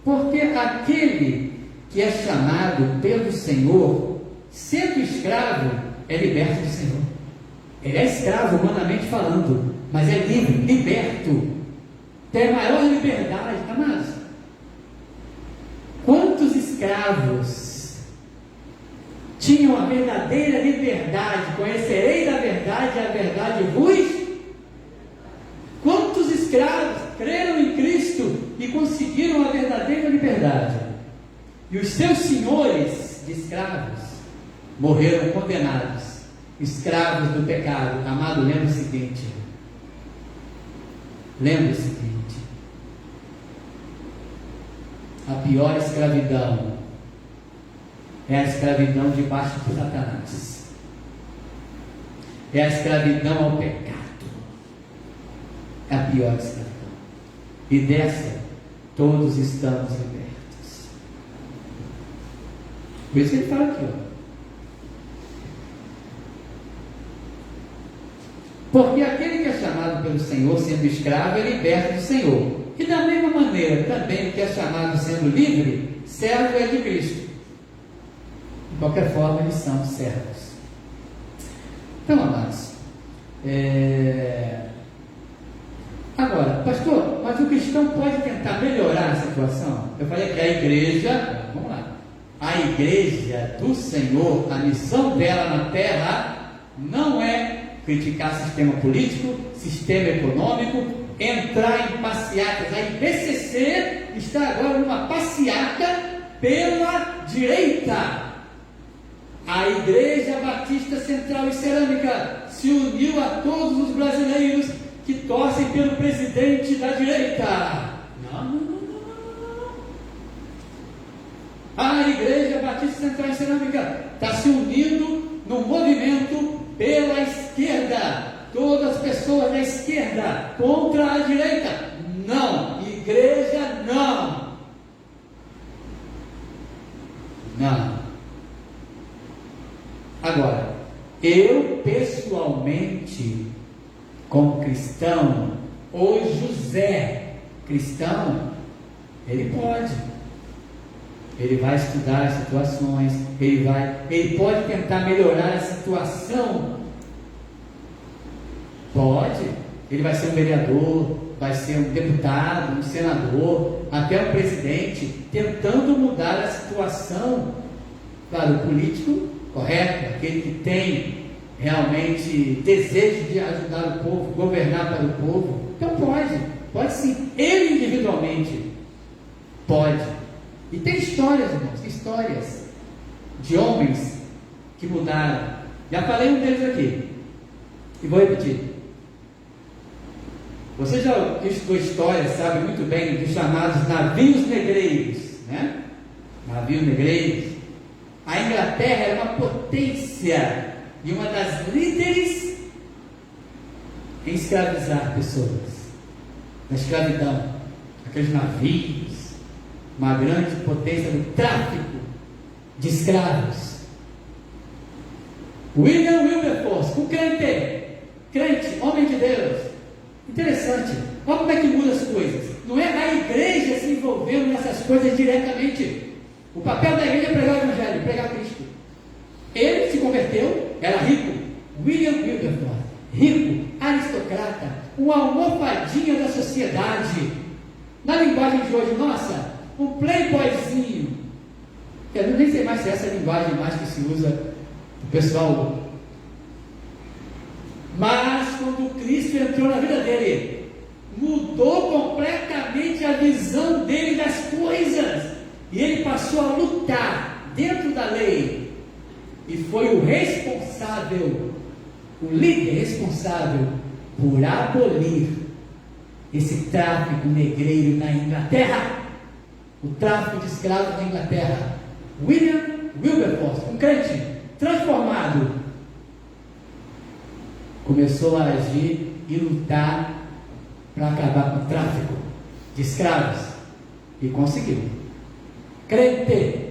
Speaker 3: Porque aquele que é chamado pelo Senhor, sendo escravo, é liberto do Senhor. Ele é escravo, humanamente falando, mas é livre, liberto. Tem maior liberdade, amados. Quantos escravos tinham a verdadeira liberdade? Conhecerei da verdade, a verdade vos. Quantos escravos creram em Cristo e conseguiram a verdadeira liberdade? E os seus senhores de escravos morreram condenados, escravos do pecado. Amado, lembre o seguinte. Lembre o seguinte. A pior escravidão é a escravidão debaixo de Satanás. É a escravidão ao pecado. É a pior escravidão. E dessa, todos estamos libertos. Por isso que ele fala aqui, ó. Porque aquele que é chamado pelo Senhor sendo escravo é liberto do Senhor. E da mesma maneira, também o que é chamado sendo livre, servo é de Cristo. De qualquer forma, eles são servos. Então, amados, agora, pastor, mas o cristão pode tentar melhorar a situação. Eu falei que a igreja, vamos lá, a igreja do Senhor, a missão dela na terra não é criticar sistema político, sistema econômico, entrar em passeatas. A IBCC está agora numa passeata pela direita. A Igreja Batista Central e Cerâmica se uniu a todos os brasileiros que torcem pelo presidente da direita. Não. A Igreja Batista Central e Cerâmica está se unindo num movimento pela esquerda. Todas as pessoas da esquerda contra a direita. Não. Igreja não. Não. Agora, eu pessoalmente, como cristão, o José cristão, ele pode. Ele vai estudar as situações, ele pode tentar melhorar a situação. Pode. Ele vai ser um vereador, vai ser um deputado, um senador, até um presidente, tentando mudar a situação. Claro, o político correto, aquele que tem realmente desejo de ajudar o povo, governar para o povo, então pode sim, ele individualmente pode. E tem histórias, irmãos, histórias de homens que mudaram. Já falei um deles aqui e vou repetir. Você já estudou história, sabe muito bem dos chamados navios negreiros, né? Navios negreiros. A Inglaterra era uma potência e uma das líderes em escravizar pessoas, na escravidão, aqueles navios, uma grande potência no tráfico de escravos. William Wilberforce, um crente, homem de Deus. Interessante, olha como é que muda as coisas. Não é a igreja se envolvendo nessas coisas diretamente. O papel da igreja é pregar o evangelho, pregar Cristo. Ele se converteu, era rico. William Wilberforce, rico, aristocrata, uma almofadinha da sociedade. Na linguagem de hoje, nossa, um playboyzinho. Eu nem sei mais se essa é a linguagem mais que se usa o pessoal. Mas quando Cristo entrou na vida dele, mudou completamente a visão dele das coisas. E ele passou a lutar dentro da lei. E foi o responsável, o líder responsável por abolir esse tráfico negreiro na Inglaterra. O tráfico de escravos na Inglaterra. William Wilberforce, um crente transformado, começou a agir e lutar para acabar com o tráfico de escravos. E conseguiu. Crente.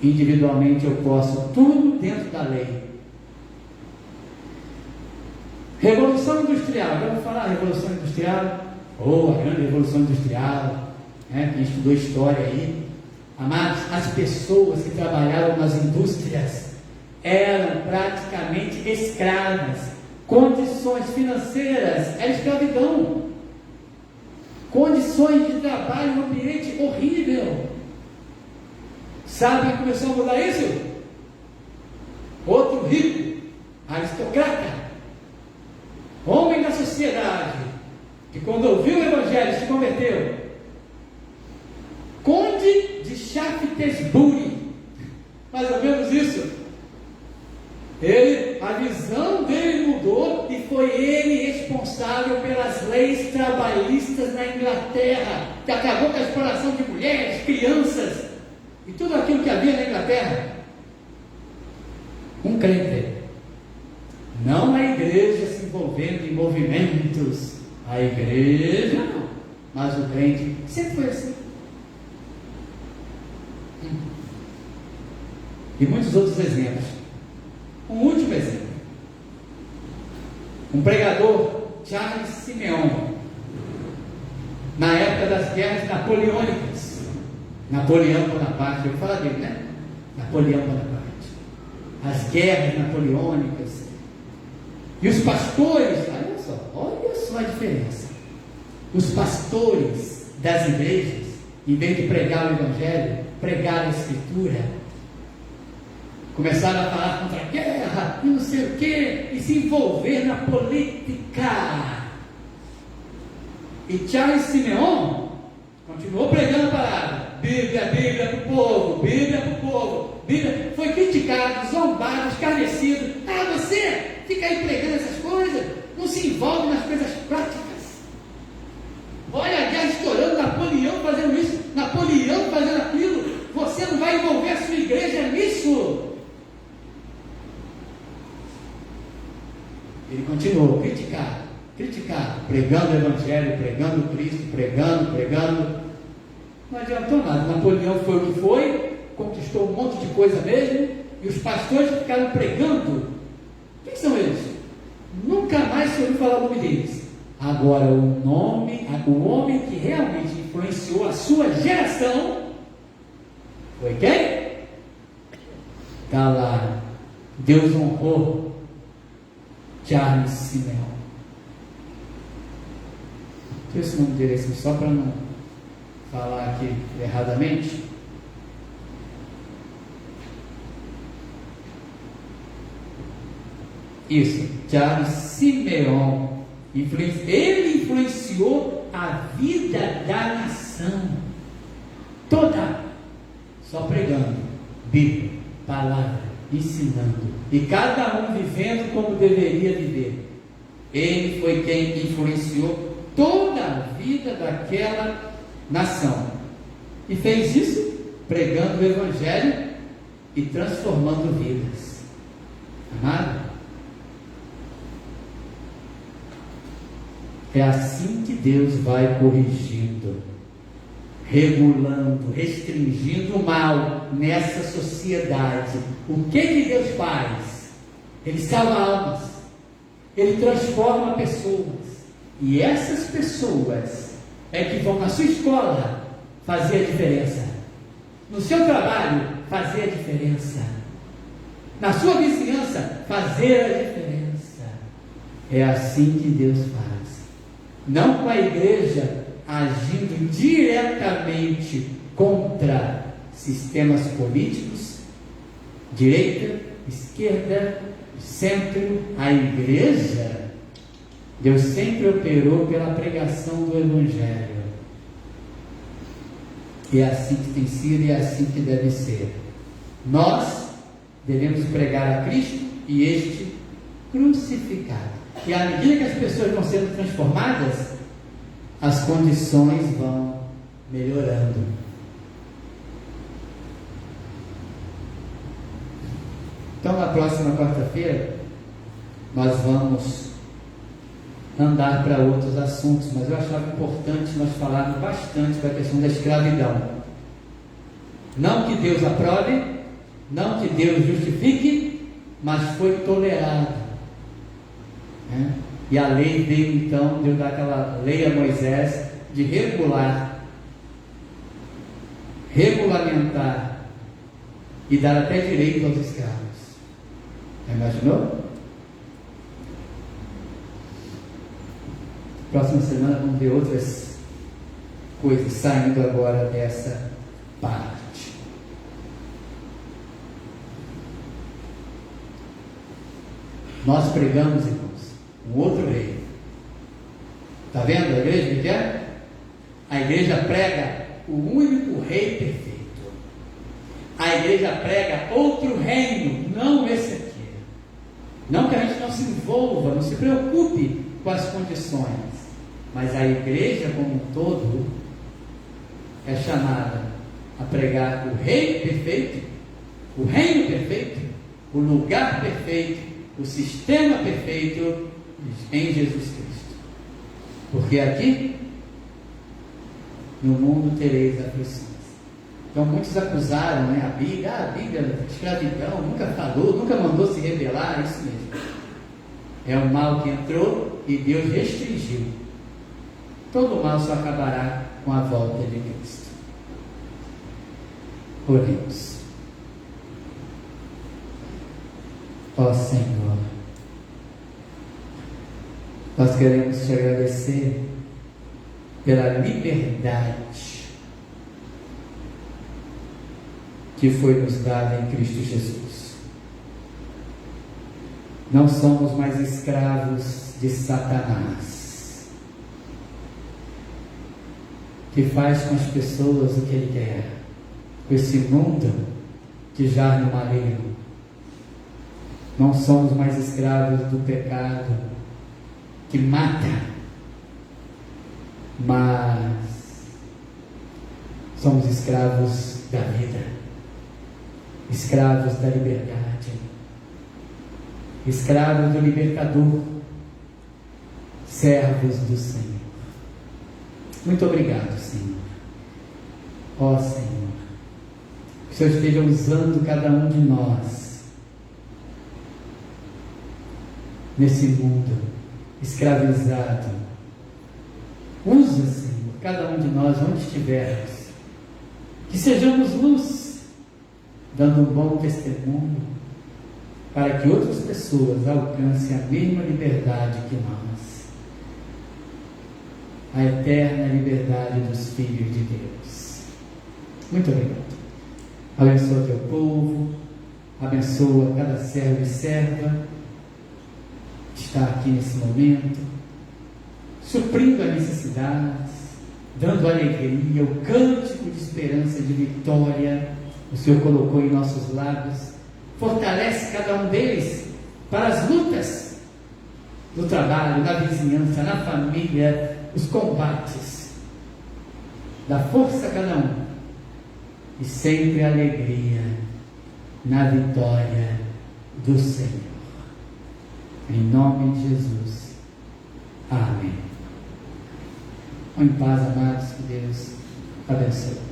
Speaker 3: Individualmente eu posso tudo dentro da lei. Revolução Industrial. Vamos falar Revolução Industrial? A grande Revolução Industrial, né? Quem estudou história aí. Amados, as pessoas que trabalhavam nas indústrias eram praticamente escravas. Condições financeiras, era escravidão. Condições de trabalho, um ambiente horrível. Sabe quem começou a mudar isso? Outro rico, aristocrata, homem da sociedade, que quando ouviu o evangelho se converteu. Conde de Shaftesbury, mais ou menos isso. A visão dele mudou e foi ele responsável pelas leis trabalhistas na Inglaterra, que acabou com a exploração de mulheres, crianças e tudo aquilo que havia na Inglaterra. Um crente. Não a igreja se envolvendo em movimentos. A igreja não, mas o crente sempre foi assim. E muitos outros exemplos. Um último exemplo. Um pregador, Charles Simeon, na época das guerras napoleônicas. Napoleão Bonaparte, eu falo dele, né? Napoleão Bonaparte. As guerras napoleônicas. E os pastores, olha só a diferença. os pastores das igrejas, em vez de pregar o Evangelho, pregar a Escritura, começaram a falar contra a guerra e não sei o que, e se envolver na política. E Charles Simeon continuou pregando a palavra. Bíblia, Bíblia para o povo, Bíblia para o povo. Bíblia. Foi criticado, zombado, escarnecido. Ah, você fica aí pregando essas coisas, não se envolve nas coisas práticas. Olha a guerra estourando, Napoleão fazendo isso, Napoleão fazendo aquilo. Você não vai envolver a sua igreja nisso. Ele continuou criticado, pregando o Evangelho, pregando Cristo, pregando. Não adiantou nada. Napoleão foi o que foi, conquistou um monte de coisa mesmo, e os pastores ficaram pregando. Quem são eles? Nunca mais se ouviu falar o nome deles. Agora, o homem que realmente influenciou a sua geração foi quem? Está lá. Deus honrou Charles Simeon. Deixa esse nome dele assim, só para não falar aqui erradamente. Isso, Charles Simeon. Ele influenciou a vida da nação toda, só pregando Bíblia, palavra, ensinando, e cada um vivendo como deveria viver. Ele foi quem influenciou toda a vida daquela nação, e fez isso pregando o Evangelho e transformando vidas. Amado, é assim que Deus vai corrigindo, regulando, restringindo o mal nessa sociedade. O que Deus faz? Ele salva almas, Ele transforma pessoas, e essas pessoas é que vão na sua escola fazer a diferença, no seu trabalho fazer a diferença, na sua vizinhança fazer a diferença. É assim que Deus faz. Não com a igreja agindo diretamente contra sistemas políticos, direita, esquerda, centro. A igreja, Deus sempre operou pela pregação do Evangelho. E é assim que tem sido e é assim que deve ser. Nós devemos pregar a Cristo e este crucificado. E à medida que as pessoas vão sendo transformadas, as condições vão melhorando. Então, na próxima quarta-feira, nós vamos andar para outros assuntos, mas eu achava importante nós falarmos bastante da questão da escravidão. Não que Deus aprove, não que Deus justifique, mas foi tolerado. E a lei veio então, Deus dá aquela lei a Moisés de regulamentar e dar até direito aos escravos. Imaginou? Próxima semana vamos ver outras coisas saindo agora dessa parte. Nós pregamos, irmãos, um outro rei. Está vendo a igreja que é? A igreja prega o único rei perfeito. A igreja prega outro reino, não esse aqui. Não que a gente não se envolva, não se preocupe com as condições, mas a igreja como um todo é chamada a pregar o rei perfeito, o reino perfeito, o lugar perfeito, o sistema perfeito em Jesus Cristo. Porque aqui no mundo tereis aflições. Então muitos acusaram, a Bíblia, escravidão, nunca falou, nunca mandou se rebelar. Isso mesmo, é um mal que entrou e Deus restringiu. Todo mal só acabará com a volta de Cristo. Oremos. Ó Senhor, nós queremos te agradecer pela liberdade que foi nos dada em Cristo Jesus. Não somos mais escravos de Satanás, que faz com as pessoas o que ele quer, com esse mundo que jaz no maligno. Não somos mais escravos do pecado que mata, mas somos escravos da vida, escravos da liberdade, escravos do libertador, servos do Senhor. Muito obrigado, Senhor. Ó Senhor, que o Senhor esteja usando cada um de nós nesse mundo escravizado. Usa, Senhor, cada um de nós onde estivermos, que sejamos luz, dando um bom testemunho, para que outras pessoas alcancem a mesma liberdade que nós, a eterna liberdade dos filhos de Deus. Muito obrigado. Abençoa teu povo, abençoa cada servo e serva que está aqui nesse momento, suprindo as necessidades, dando alegria, o cântico de esperança, de vitória, o Senhor colocou em nossos lábios. Fortalece cada um deles para as lutas do trabalho, na vizinhança, na família, os combates. Dá força a cada um e sempre alegria na vitória do Senhor. Em nome de Jesus. Amém. Vão em paz, amados, que Deus abençoe.